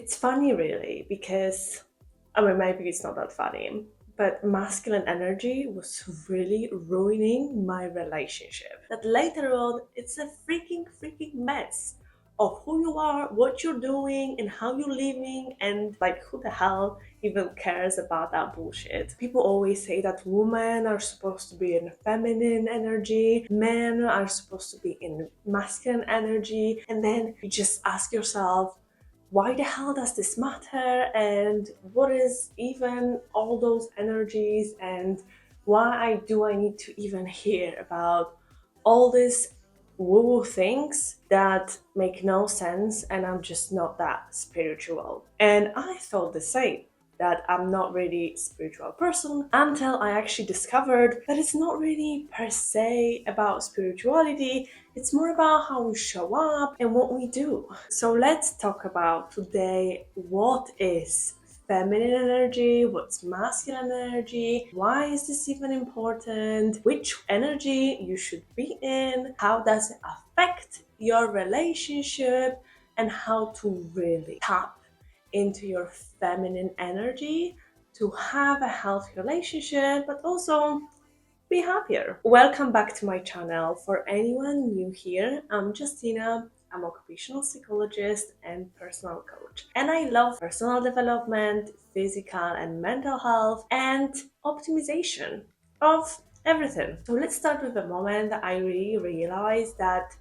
It's funny really because, I mean, maybe it's not that funny, but masculine energy was really ruining my relationship. That later on, it's a freaking mess of who you are, what you're doing, and how you're living, and like who the hell even cares about that bullshit. People always say that women are supposed to be in feminine energy, men are supposed to be in masculine energy, and then you just ask yourself, why the hell does this matter, and what is even all those energies, and why do I need to even hear about all these woo things that make no sense, and I'm just not that spiritual. And I thought the same, that I'm not really a spiritual person, until I actually discovered that it's not really per se about spirituality. It's more about how we show up and what we do. So let's talk about today what is feminine energy, what's masculine energy, why is this even important, which energy you should be in, how does it affect your relationship, and how to really tap into your feminine energy to have a healthy relationship, but also be happier. Welcome back to my channel. For anyone new here, I'm Justina. I'm occupational psychologist and personal coach. And I love personal development, physical and mental health, and optimization of everything. So let's start with the moment that I really realized that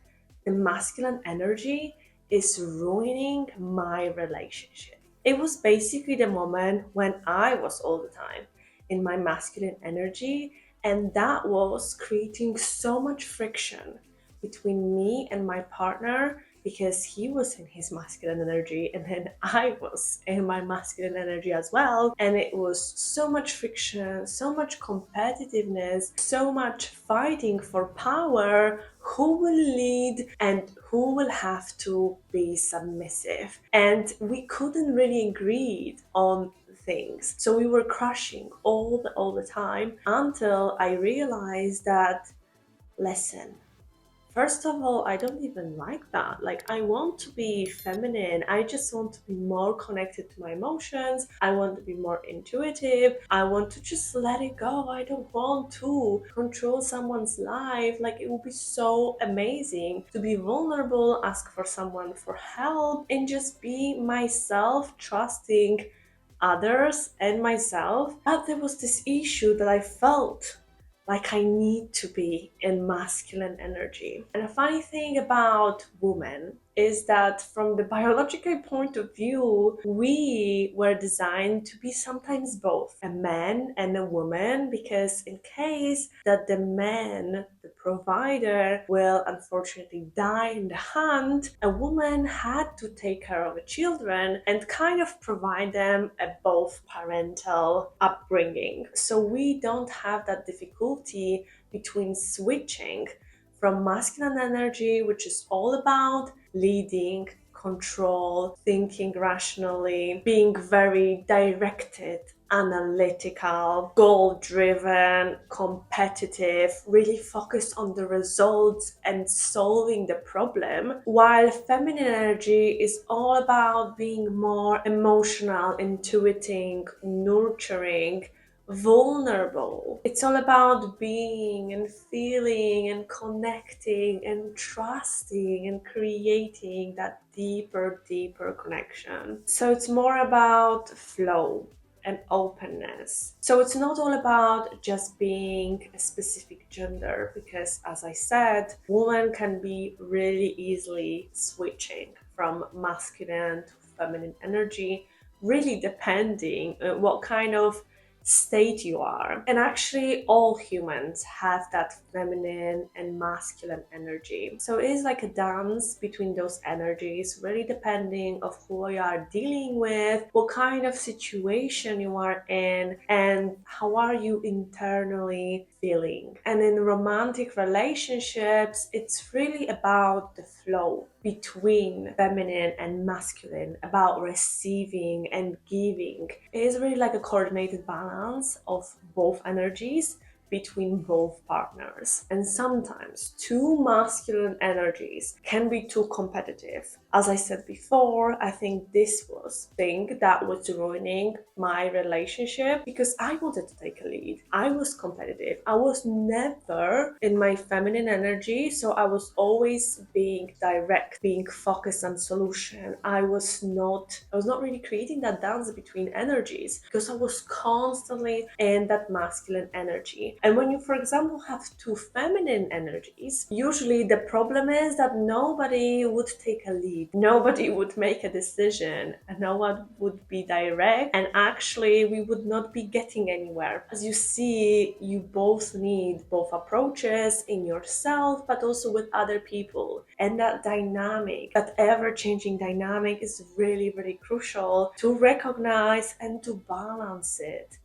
the masculine energy is ruining my relationship. It was basically the moment when I was all the time in my masculine energy, and that was creating so much friction between me and my partner because he was in his masculine energy and then I was in my masculine energy as well. And it was so much friction, so much competitiveness, so much fighting for power. Who will lead and who will have to be submissive? And we couldn't really agree on things. So we were crushing all the time until I realized that, listen, first of all, I don't even like that. Like, I want to be feminine. I just want to be more connected to my emotions. I want to be more intuitive. I want to just let it go. I don't want to control someone's life. Like, it would be so amazing to be vulnerable, ask for someone for help, and just be myself, trusting others and myself. But there was this issue that I felt like I need to be in masculine energy. And a funny thing about women is that from the biological point of view, we were designed to be sometimes both a man and a woman, because in case that the man, the provider, will unfortunately die in the hunt, a woman had to take care of the children and kind of provide them a both parental upbringing. So we don't have that difficulty between switching from masculine energy, which is all about leading, control, thinking rationally, being very directed, analytical, goal driven, competitive, really focused on the results and solving the problem, while feminine energy is all about being more emotional, intuiting, nurturing, vulnerable. It's all about being and feeling and connecting and trusting and creating that deeper connection. So it's more about flow and openness. So it's not all about just being a specific gender, because as I said, women can be really easily switching from masculine to feminine energy, really depending on what kind of state you are. And actually all humans have that feminine and masculine energy. So it is like a dance between those energies, really depending of who you are dealing with, what kind of situation you are in, and how are you internally feeling. And in romantic relationships, it's really about the flow between feminine and masculine, about receiving and giving. It is really like a coordinated balance of both energies between both partners. And sometimes too masculine energies can be too competitive. As I said before, I think this was thing that was ruining my relationship because I wanted to take a lead. I was competitive. I was never in my feminine energy, so I was always being direct, being focused on solution. I was not really creating that dance between energies because I was constantly in that masculine energy. And when you, for example, have two feminine energies, usually the problem is that nobody would take a lead, nobody would make a decision, and no one would be direct, and actually we would not be getting anywhere. As you see, you both need both approaches in yourself but also with other people, and that dynamic, that ever-changing dynamic, is really, really crucial to recognize and to balance it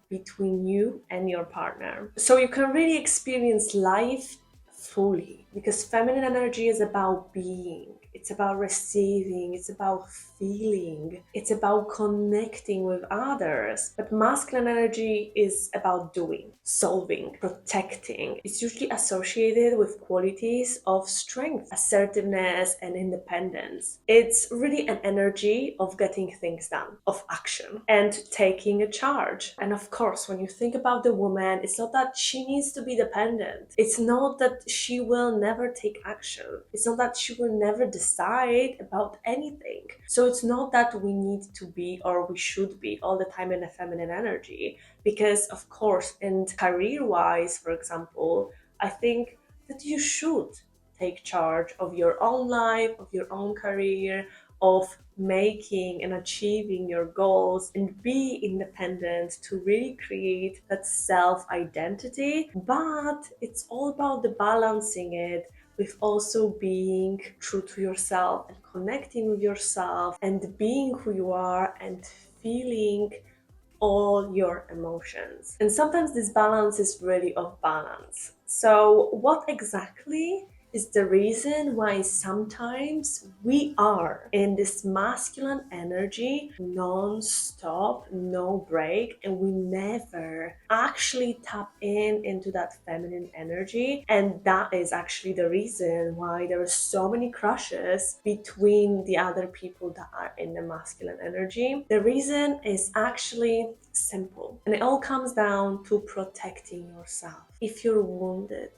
between you and your partner. So you can really experience life fully, because feminine energy is about being, it's about receiving, it's about feeling, it's about connecting with others. But masculine energy is about doing, solving, protecting. It's usually associated with qualities of strength, assertiveness, and independence. It's really an energy of getting things done, of action, and taking a charge. And of course, when you think about the woman, it's not that she needs to be dependent. It's not that she will never take action. It's not that she will never decide about anything. So it's not that we need to be, or we should be, all the time in a feminine energy. Because of course, in career-wise, for example, I think that you should take charge of your own life, of your own career, of making and achieving your goals, and be independent to really create that self identity. But it's all about the balancing it with also being true to yourself and connecting with yourself and being who you are and feeling all your emotions. And sometimes this balance is really off balance. So, what exactly is the reason why sometimes we are in this masculine energy non-stop, no break, and we never actually tap in into that feminine energy? And that is actually the reason why there are so many crushes between the other people that are in the masculine energy. The reason is actually simple, and it all comes down to protecting yourself. If you're wounded,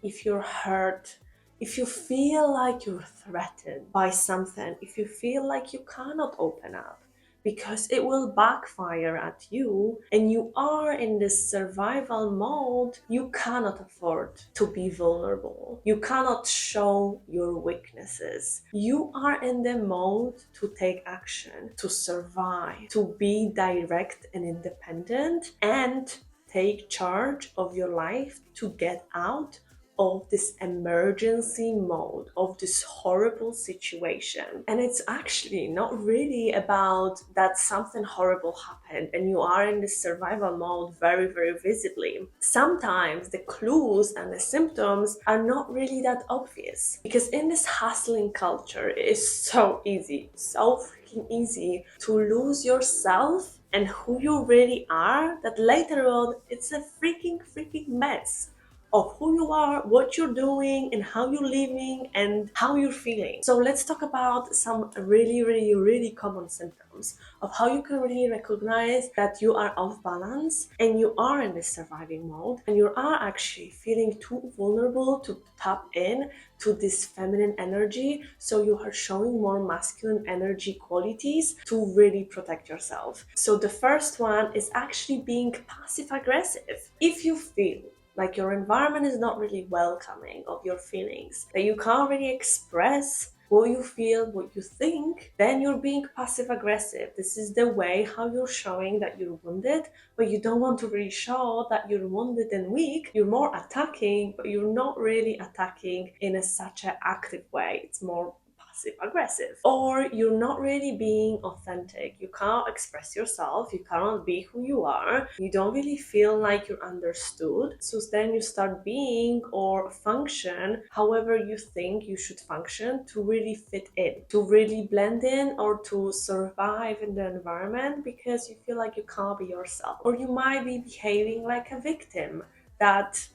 if you're hurt, if you feel like you're threatened by something, if you feel like you cannot open up because it will backfire at you and you are in this survival mode, you cannot afford to be vulnerable. You cannot show your weaknesses. You are in the mode to take action, to survive, to be direct and independent, and take charge of your life to get out of this emergency mode, of this horrible situation. And it's actually not really about that something horrible happened and you are in this survival mode very, very visibly. Sometimes the clues and the symptoms are not really that obvious, because in this hustling culture, it is so easy, so freaking easy to lose yourself and who you really are, that later on it's a freaking mess of who you are, what you're doing, and how you're living and how you're feeling. So let's talk about some really common symptoms of how you can really recognize that you are off balance and you are in this surviving mode and you are actually feeling too vulnerable to tap in to this feminine energy. So you are showing more masculine energy qualities to really protect yourself. So the first one is actually being passive aggressive. If you feel like your environment is not really welcoming of your feelings, that you can't really express what you feel, what you think, then you're being passive aggressive. This is the way how you're showing that you're wounded, but you don't want to really show that you're wounded and weak. You're more attacking, but you're not really attacking in such an active way. It's more passive aggressive. Or you're not really being authentic. You can't express yourself, you cannot be who you are, you don't really feel like you're understood. So then you start being or function however you think you should function to really fit in, to really blend in, or to survive in the environment, because you feel like you can't be yourself. Or you might be behaving like a victim, that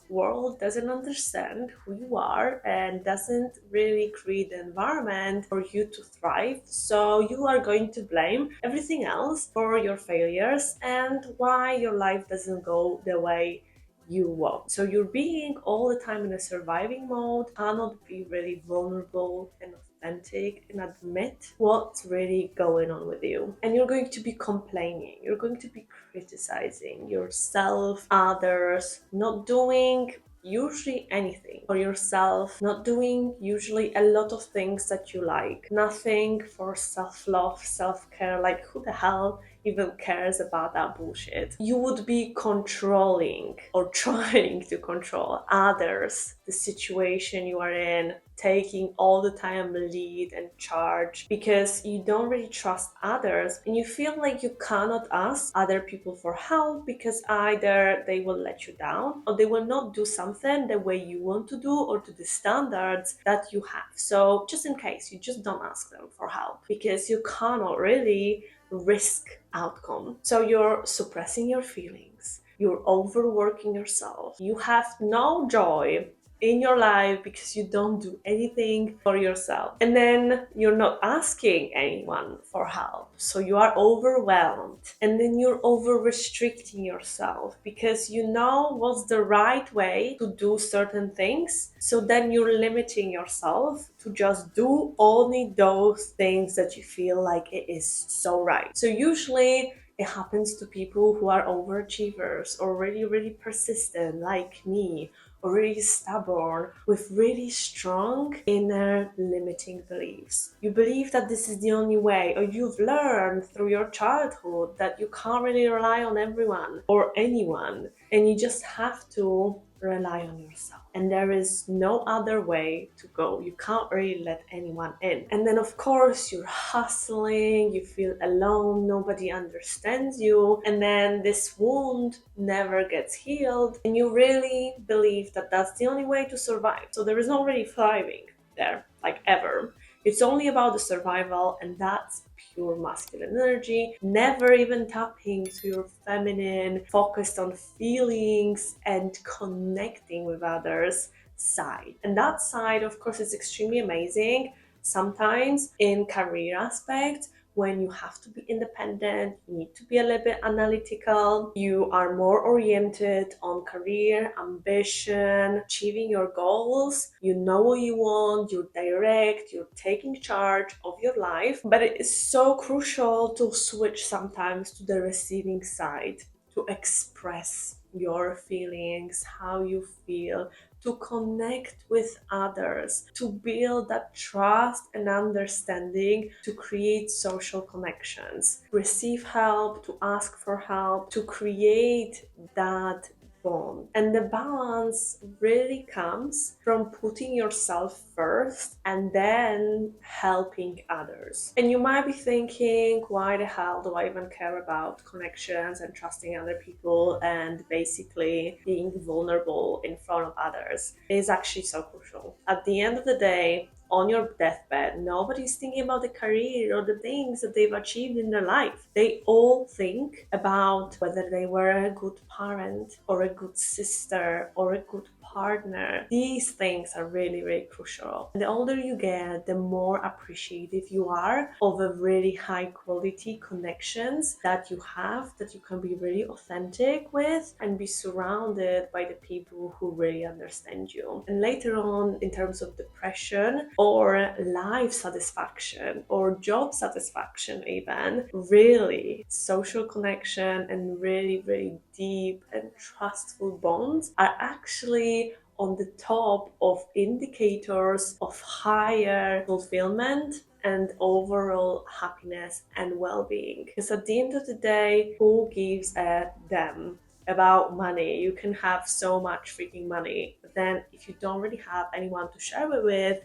world doesn't understand who you are and doesn't really create the environment for you to thrive. So you are going to blame everything else for your failures and why your life doesn't go the way you want. So you're being all the time in a surviving mode, cannot be really vulnerable and authentic and admit what's really going on with you. And you're going to be complaining, you're going to be criticizing yourself, others, not doing usually anything for yourself, not doing usually a lot of things that you like, nothing for self-love, self-care. Like, who the hell even cares about that bullshit? You would be controlling or trying to control others, the situation you are in, taking all the time lead and charge because you don't really trust others and you feel like you cannot ask other people for help because either they will let you down or they will not do something the way you want to do or to the standards that you have. So just in case, you just don't ask them for help because you cannot really risk outcome. So you're suppressing your feelings, you're overworking yourself, you have no joy in your life because you don't do anything for yourself. And then you're not asking anyone for help. So you are overwhelmed. And then you're over restricting yourself because you know what's the right way to do certain things. So then you're limiting yourself to just do only those things that you feel like it is so right. So usually it happens to people who are overachievers or really, really persistent like me, or really stubborn with really strong inner limiting beliefs. You believe that this is the only way, or you've learned through your childhood that you can't really rely on everyone or anyone, and you just have to rely on yourself. And there is no other way to go. You can't really let anyone in. And then, of course, you're hustling, you feel alone, nobody understands you, and then this wound never gets healed, and you really believe that that's the only way to survive. So there is no really thriving there, like ever. It's only about the survival, and that's pure masculine energy, never even tapping to your feminine, focused on feelings and connecting with others side. And that side, of course, is extremely amazing sometimes in career aspects, when you have to be independent, you need to be a little bit analytical, you are more oriented on career, ambition, achieving your goals, you know what you want, you're direct, you're taking charge of your life. But it is so crucial to switch sometimes to the receiving side, to express your feelings, how you feel, to connect with others, to build that trust and understanding, to create social connections, receive help, to ask for help, to create that bond. And the balance really comes from putting yourself first and then helping others. And you might be thinking, why the hell do I even care about connections and trusting other people and basically being vulnerable in front of others? It is actually so crucial. At the end of the day, on your deathbed, nobody's thinking about the career or the things that they've achieved in their life. They all think about whether they were a good parent or a good sister or a good partner. These things are really, really crucial. And the older you get, the more appreciative you are of a really high quality connections that you have, that you can be really authentic with and be surrounded by the people who really understand you. And later on, in terms of depression or life satisfaction or job satisfaction, even, really social connection and really, really deep and trustful bonds are actually on the top of indicators of higher fulfillment and overall happiness and well-being. Because at the end of the day, who gives a damn about money? You can have so much freaking money, but then if you don't really have anyone to share it with,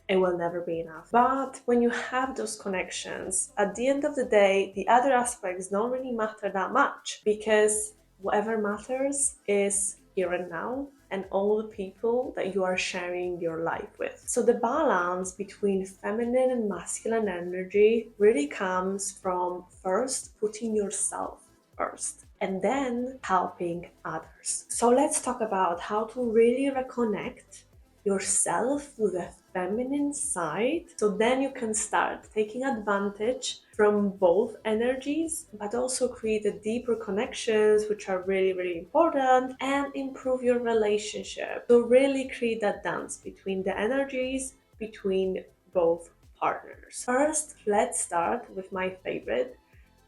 it will never be enough. But when you have those connections, at the end of the day, the other aspects don't really matter that much, because whatever matters is here and now and all the people that you are sharing your life with. So the balance between feminine and masculine energy really comes from first putting yourself first and then helping others. So let's talk about how to really reconnect yourself with the feminine side, so then you can start taking advantage from both energies, but also create a deeper connections, which are really, really important, and improve your relationship. So really create that dance between the energies, between both partners. First, let's start with my favorite,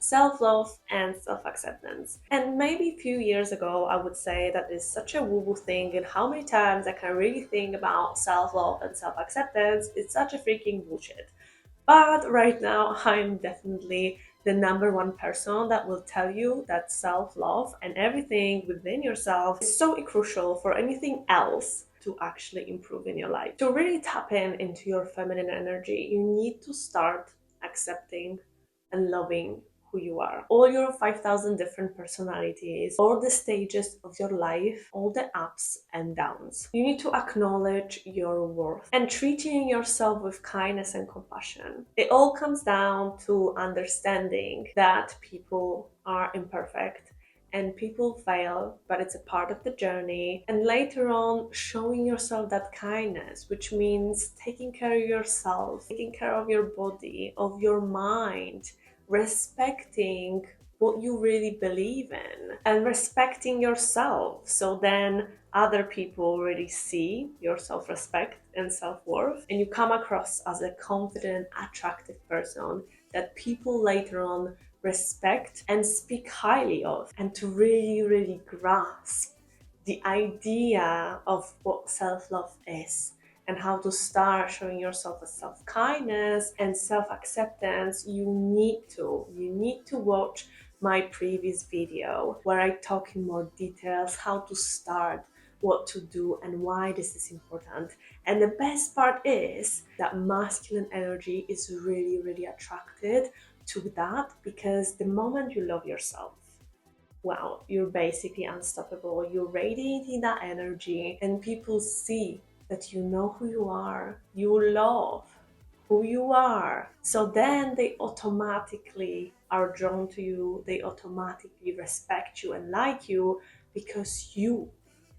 self-love and self-acceptance. And maybe a few years ago, I would say that is such a woo-woo thing, and how many times I can really think about self-love and self-acceptance, it's such a freaking bullshit. But right now, I'm definitely the number one person that will tell you that self-love and everything within yourself is so crucial for anything else to actually improve in your life. To really tap into your feminine energy, you need to start accepting and loving who you are. All your 5,000 different personalities, all the stages of your life, all the ups and downs. You need to acknowledge your worth and treating yourself with kindness and compassion. It all comes down to understanding that people are imperfect and people fail, but it's a part of the journey. And later on, showing yourself that kindness, which means taking care of yourself, taking care of your body, of your mind, respecting what you really believe in, and respecting yourself. So then other people really see your self-respect and self-worth, and you come across as a confident, attractive person that people later on respect and speak highly of. And to really, really grasp the idea of what self-love is and how to start showing yourself a self-kindness and self-acceptance, you need to watch my previous video where I talk in more details how to start, what to do, and why this is important. And the best part is that masculine energy is really, really attracted to that, because the moment you love yourself, wow, you're basically unstoppable. You're radiating that energy, and people see that you know who you are, you love who you are. So then they automatically are drawn to you, they automatically respect you and like you, because you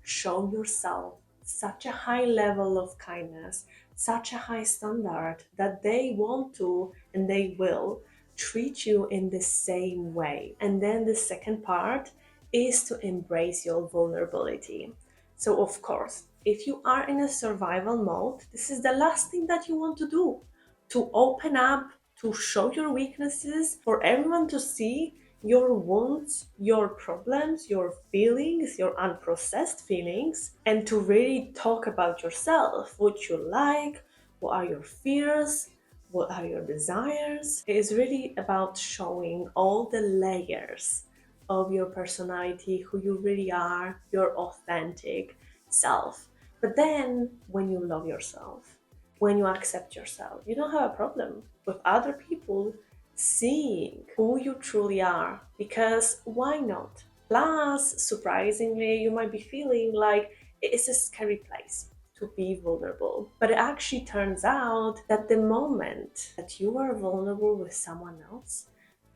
show yourself such a high level of kindness, such a high standard, that they want to and they will treat you in the same way. And then the second part is to embrace your vulnerability. So, of course, if you are in a survival mode, this is the last thing that you want to do, to open up, to show your weaknesses for everyone to see your wounds, your problems, your feelings, your unprocessed feelings, and to really talk about yourself, what you like, what are your fears, what are your desires. It is really about showing all the layers of your personality, who you really are, your authentic self. But then when you love yourself, when you accept yourself, you don't have a problem with other people seeing who you truly are, because why not? Plus, surprisingly, you might be feeling like it's a scary place to be vulnerable. But it actually turns out that the moment that you are vulnerable with someone else,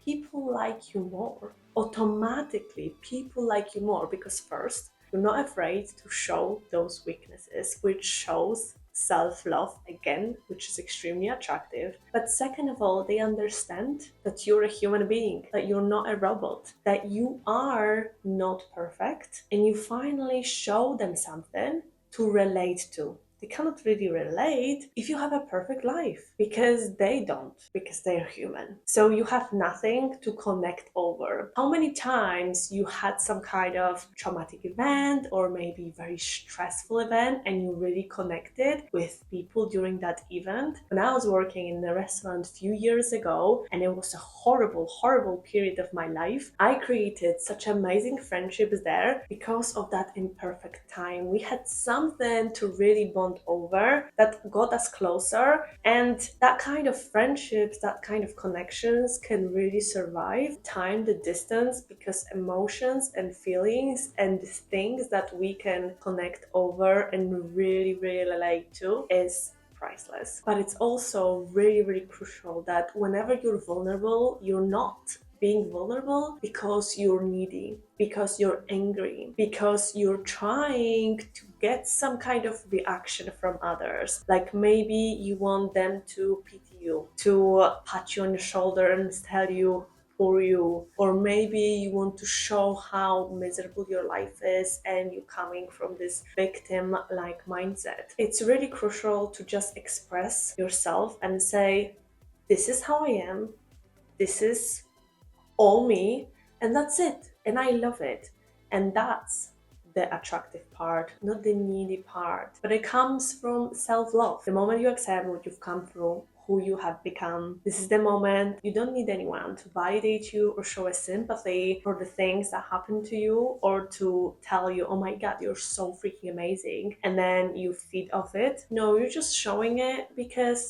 people like you more. Automatically, people like you more, because first, you're not afraid to show those weaknesses, which shows self-love again, which is extremely attractive. But second of all, they understand that you're a human being, that you're not a robot, that you are not perfect, and you finally show them something to relate to. They cannot really relate if you have a perfect life, because they don't, because they're human. So you have nothing to connect over. How many times you had some kind of traumatic event or maybe very stressful event and you really connected with people during that event? When I was working in a restaurant a few years ago, and it was a horrible, horrible period of my life, I created such amazing friendships there because of that imperfect time. We had something to really bond over that got us closer, and that kind of friendships, that kind of connections can really survive time, the distance, because emotions and feelings and things that we can connect over and really, really relate to is priceless. But it's also really, really crucial that whenever you're vulnerable, you're not being vulnerable because you're needy, because you're angry, because you're trying to get some kind of reaction from others. Like maybe you want them to pity you, to pat you on the shoulder and tell you for you, or maybe you want to show how miserable your life is and you're coming from this victim like mindset. It's really crucial to just express yourself and say, this is how I am, this is all me, and that's it, and I love it. And that's the attractive part, not the needy part. But it comes from self-love. The moment you accept what you've come through, who you have become, this is the moment you don't need anyone to validate you or show a sympathy for the things that happen to you, or to tell you, oh my god, you're so freaking amazing, and then you feed off it. No, you're just showing it because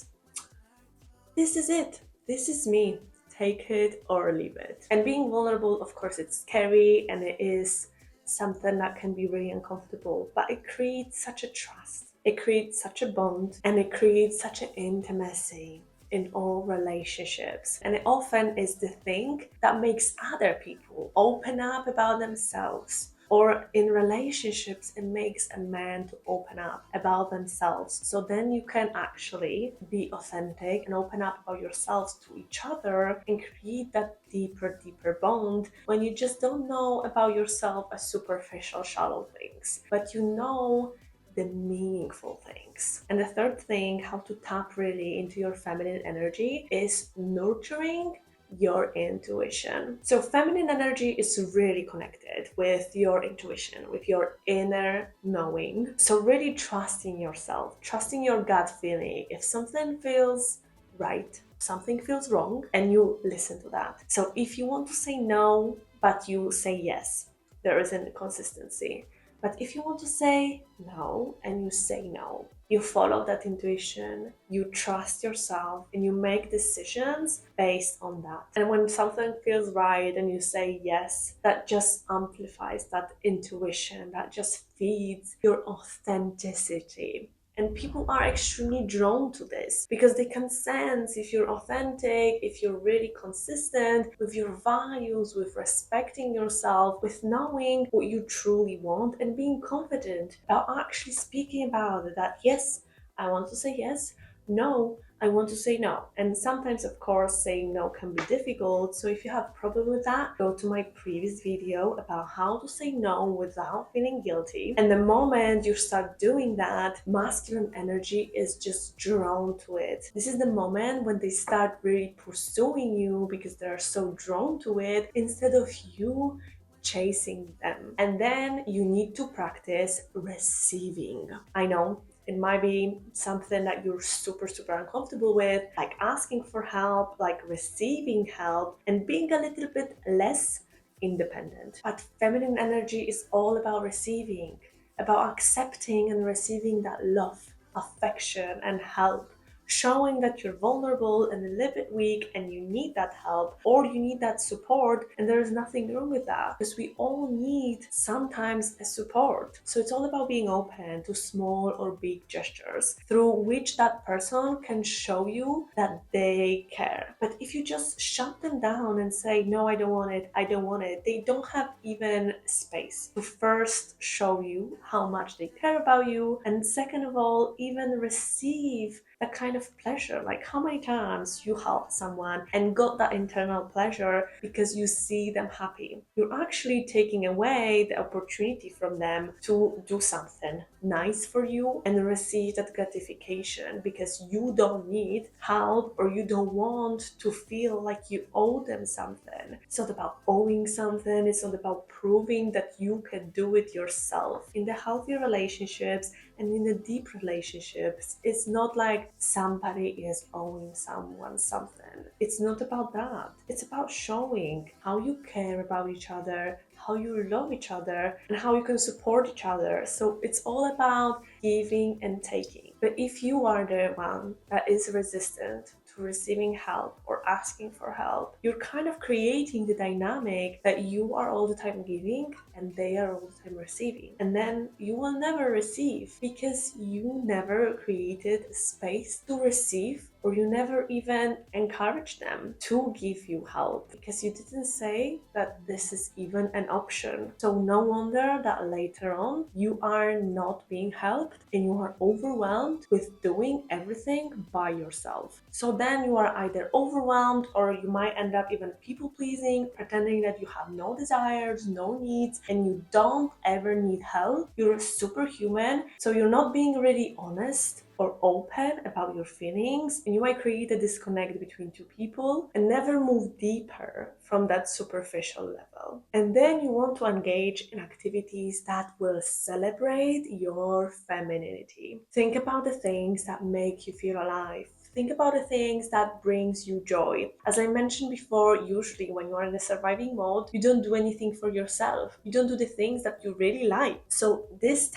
this is it. This is me. Take it or leave it. And being vulnerable, of course, it's scary and it is something that can be really uncomfortable, but it creates such a trust. It creates such a bond and it creates such an intimacy in all relationships. And it often is the thing that makes other people open up about themselves. Or in relationships, it makes a man to open up about themselves. So then you can actually be authentic and open up about yourselves to each other and create that deeper bond when you just don't know about yourself as superficial, shallow things, but you know the meaningful things. And the third thing, how to tap really into your feminine energy, is nurturing your intuition. So feminine energy is really connected with your intuition, with your inner knowing. So really trusting yourself, trusting your gut feeling. If something feels right, something feels wrong, and you listen to that. So if you want to say no, but you say yes, there isn't consistency. But if you want to say no and you say no, you follow that intuition, you trust yourself, and you make decisions based on that. And when something feels right and you say yes, that just amplifies that intuition, that just feeds your authenticity. And people are extremely drawn to this because they can sense if you're authentic, if you're really consistent with your values, with respecting yourself, with knowing what you truly want and being confident about actually speaking about it. That yes, I want to say yes, no, I want to say no. And sometimes, of course, saying no can be difficult. So if you have a problem with that, go to my previous video about how to say no without feeling guilty. And the moment you start doing that, masculine energy is just drawn to it. This is the moment when they start really pursuing you because they're so drawn to it instead of you chasing them. And then you need to practice receiving. I know it might be something that you're super uncomfortable with, like asking for help, like receiving help, and being a little bit less independent. But feminine energy is all about receiving, about accepting and receiving that love, affection, and help. Showing that you're vulnerable and a little bit weak and you need that help or you need that support, and there is nothing wrong with that because we all need sometimes a support. So it's all about being open to small or big gestures through which that person can show you that they care. But if you just shut them down and say, no, I don't want it, I don't want it, they don't have even space to first show you how much they care about you, and second of all, even receive that kind of pleasure. Like how many times you helped someone and got that internal pleasure because you see them happy. You're actually taking away the opportunity from them to do something nice for you and receive that gratification because you don't need help or you don't want to feel like you owe them something. It's not about owing something. It's not about proving that you can do it yourself. In the healthy relationships and in the deep relationships, it's not like somebody is owing someone something. It's not about that. It's about showing how you care about each other, how you love each other, and how you can support each other. So it's all about giving and taking. But if you are the one that is resistant to receiving help or asking for help, you're kind of creating the dynamic that you are all the time giving and they are all the time receiving. And then you will never receive because you never created space to receive or you never even encourage them to give you help because you didn't say that this is even an option. So no wonder that later on you are not being helped and you are overwhelmed with doing everything by yourself. So then you are either overwhelmed or you might end up even people pleasing, pretending that you have no desires, no needs, and you don't ever need help. You're superhuman, so you're not being really honest or open about your feelings, and you might create a disconnect between two people and never move deeper from that superficial level. And then you want to engage in activities that will celebrate your femininity. Think about the things that make you feel alive. Think about the things that brings you joy. As I mentioned before, usually when you are in the surviving mode, you don't do anything for yourself. You don't do the things that you really like. So this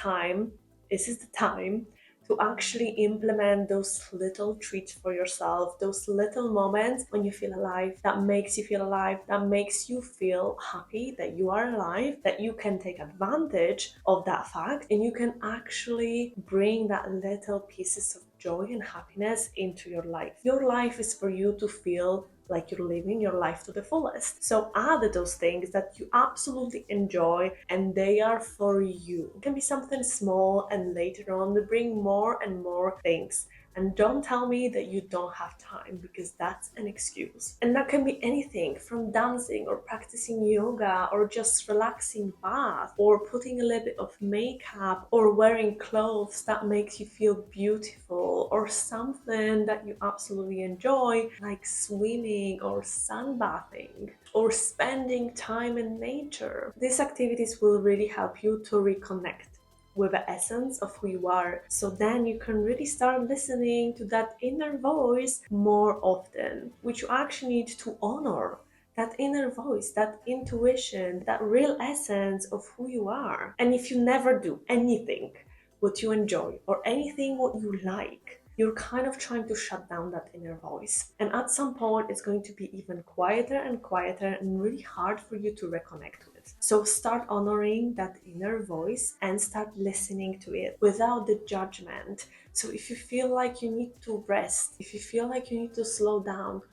is the time to actually implement those little treats for yourself, those little moments when you feel alive, that makes you feel alive, that makes you feel happy that you are alive, that you can take advantage of that fact and you can actually bring that little pieces of joy and happiness into your life. Your life is for you to feel like you're living your life to the fullest. So add those things that you absolutely enjoy and they are for you. It can be something small and later on they bring more and more things. And don't tell me that you don't have time because that's an excuse. And that can be anything from dancing or practicing yoga or just relaxing bath or putting a little bit of makeup or wearing clothes that makes you feel beautiful or something that you absolutely enjoy like swimming or sunbathing or spending time in nature. These activities will really help you to reconnect with the essence of who you are. So then you can really start listening to that inner voice more often, which you actually need to honor. That inner voice, that intuition, that real essence of who you are. And if you never do anything what you enjoy or anything what you like, you're kind of trying to shut down that inner voice. And at some point, it's going to be even quieter and quieter and really hard for you to reconnect with. So start honoring that inner voice and start listening to it without the judgment. So if you feel like you need to rest, if you feel like you need to slow down,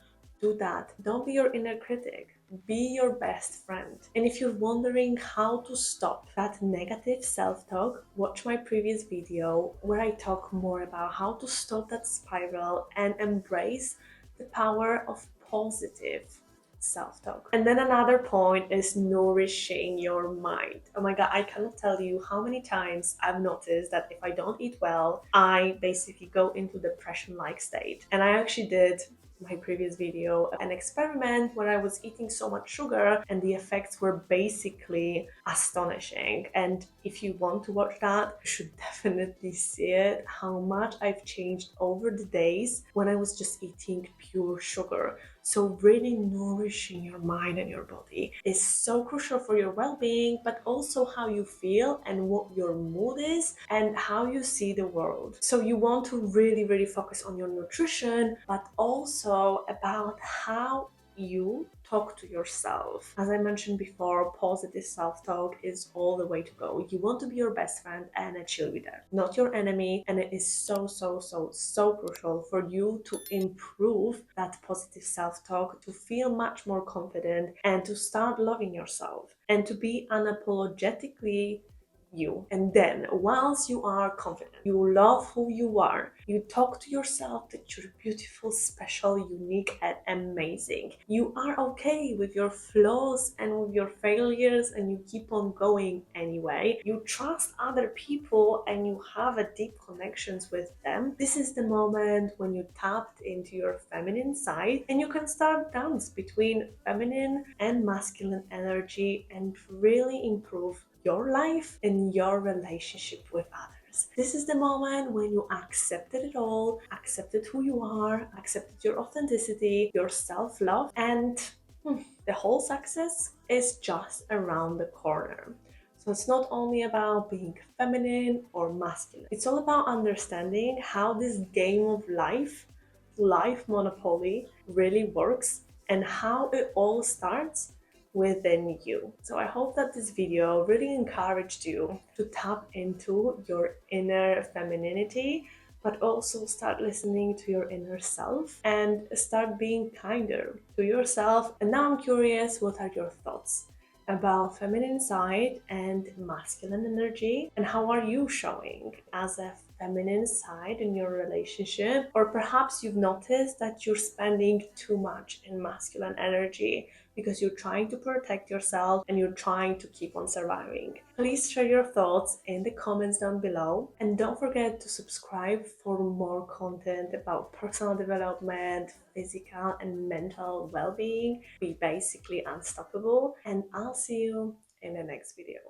do that. Don't be your inner critic. Be your best friend. And if you're wondering how to stop that negative self-talk, watch my previous video where I talk more about how to stop that spiral and embrace the power of positive self-talk. And then another point is nourishing your mind. Oh my god, I cannot tell you how many times I've noticed that if I don't eat well, I basically go into depression-like state. And I actually did my previous video an experiment where I was eating so much sugar and the effects were basically astonishing. And if you want to watch that, you should definitely see it, how much I've changed over the days when I was just eating pure sugar. So really nourishing your mind and your body is so crucial for your well-being, but also how you feel and what your mood is and how you see the world. So you want to really, really focus on your nutrition, but also about how you talk to yourself. As I mentioned before, positive self-talk is all the way to go. You want to be your best friend and a cheerleader, not your enemy. And it is so crucial for you to improve that positive self-talk, to feel much more confident and to start loving yourself and to be unapologetically you. And then once you are confident, you love who you are, you talk to yourself that you're beautiful, special, unique and amazing. You are okay with your flaws and with your failures and you keep on going anyway. You trust other people and you have a deep connections with them. This is the moment when you tapped into your feminine side and you can start dance between feminine and masculine energy and really improve your life and your relationship with others. This is the moment when you accepted it all, accepted who you are, accepted your authenticity, your self-love, and the whole success is just around the corner. So it's not only about being feminine or masculine. It's all about understanding how this game of life monopoly really works and how it all starts within you. So I hope that this video really encouraged you to tap into your inner femininity, but also start listening to your inner self and start being kinder to yourself. And now I'm curious, what are your thoughts about feminine side and masculine energy, and how are you showing as a feminine side in your relationship? Or perhaps you've noticed that you're spending too much in masculine energy because you're trying to protect yourself and you're trying to keep on surviving. Please share your thoughts in the comments down below, and don't forget to subscribe for more content about personal development, physical and mental well-being. Be basically unstoppable, and I'll see you in the next video.